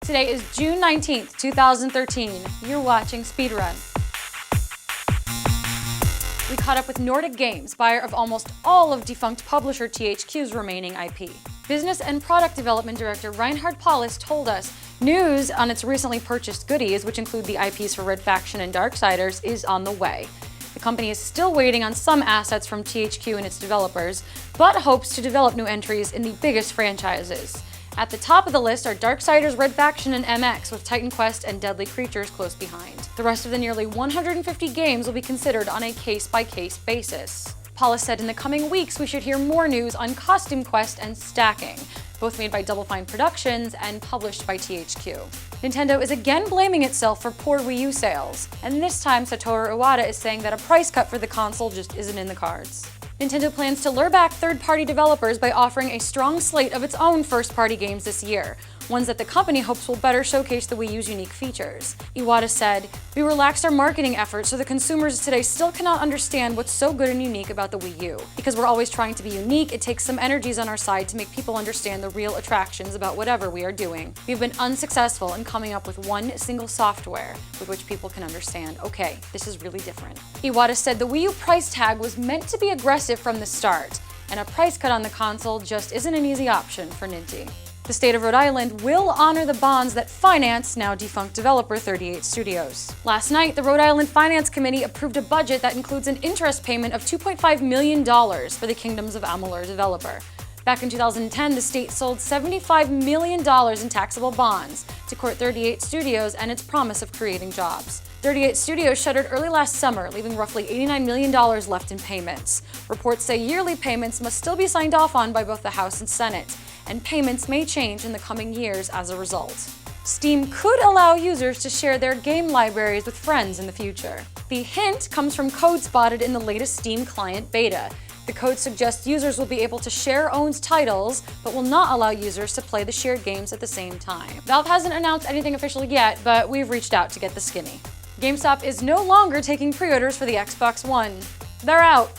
Today is June 19th, 2013. You're watching Speedrun. We caught up with Nordic Games, buyer of almost all of defunct publisher THQ's remaining IP. Business and Product Development Director Reinhard Paulus told us news on its recently purchased goodies, which include the IPs for Red Faction and Darksiders, is on the way. The company is still waiting on some assets from THQ and its developers, but hopes to develop new entries in the biggest franchises. At the top of the list are Darksiders, Red Faction, and MX, with Titan Quest and Deadly Creatures close behind. The rest of the nearly 150 games will be considered on a case-by-case basis. Paulus said in the coming weeks we should hear more news on Costume Quest and Stacking, both made by Double Fine Productions and published by THQ. Nintendo is again blaming itself for poor Wii U sales, and this time Satoru Iwata is saying that a price cut for the console just isn't in the cards. Nintendo plans to lure back third-party developers by offering a strong slate of its own first-party games this year, ones that the company hopes will better showcase the Wii U's unique features. Iwata said, "We relaxed our marketing efforts so the consumers today still cannot understand what's so good and unique about the Wii U. Because we're always trying to be unique, it takes some energies on our side to make people understand the real attractions about whatever we are doing. We've been unsuccessful in coming up with one single software with which people can understand, okay, this is really different." Iwata said the Wii U price tag was meant to be aggressive from the start, and a price cut on the console just isn't an easy option for Ninty. The state of Rhode Island will honor the bonds that finance now defunct developer 38 Studios. Last night, the Rhode Island Finance Committee approved a budget that includes an interest payment of $2.5 million for the Kingdoms of Amalur developer. Back in 2010, the state sold $75 million in taxable bonds to court 38 Studios and its promise of creating jobs. 38 Studios shuttered early last summer, leaving roughly $89 million left in payments. Reports say yearly payments must still be signed off on by both the House and Senate, and payments may change in the coming years as a result. Steam could allow users to share their game libraries with friends in the future. The hint comes from code spotted in the latest Steam client beta. The code suggests users will be able to share owned titles, but will not allow users to play the shared games at the same time. Valve hasn't announced anything official yet, but we've reached out to get the skinny. GameStop is no longer taking pre-orders for the Xbox One. They're out.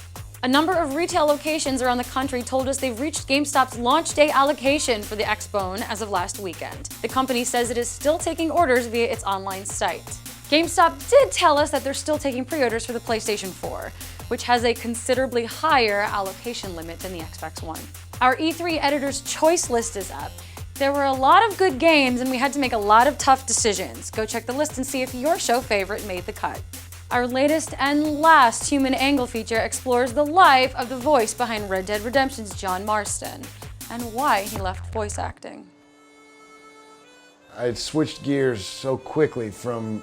A number of retail locations around the country told us they've reached GameStop's launch day allocation for the Xbone as of last weekend. The company says it is still taking orders via its online site. GameStop did tell us that they're still taking pre-orders for the PlayStation 4, which has a considerably higher allocation limit than the Xbox One. Our E3 Editor's Choice list is up. There were a lot of good games and we had to make a lot of tough decisions. Go check the list and see if your show favorite made the cut. Our latest and last Human Angle feature explores the life of the voice behind Red Dead Redemption's John Marston and why he left voice acting. I switched gears so quickly from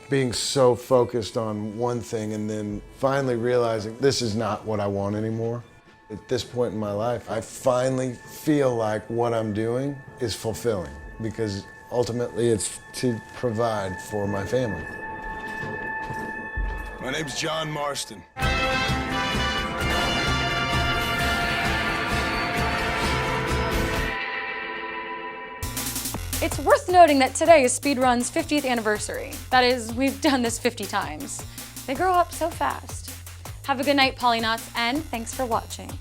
being so focused on one thing and then finally realizing this is not what I want anymore. At this point in my life, I finally feel like what I'm doing is fulfilling because ultimately it's to provide for my family. My name's John Marston. It's worth noting that today is Speedrun's 50th anniversary. That is, we've done this 50 times. They grow up so fast. Have a good night, Polynauts, and thanks for watching.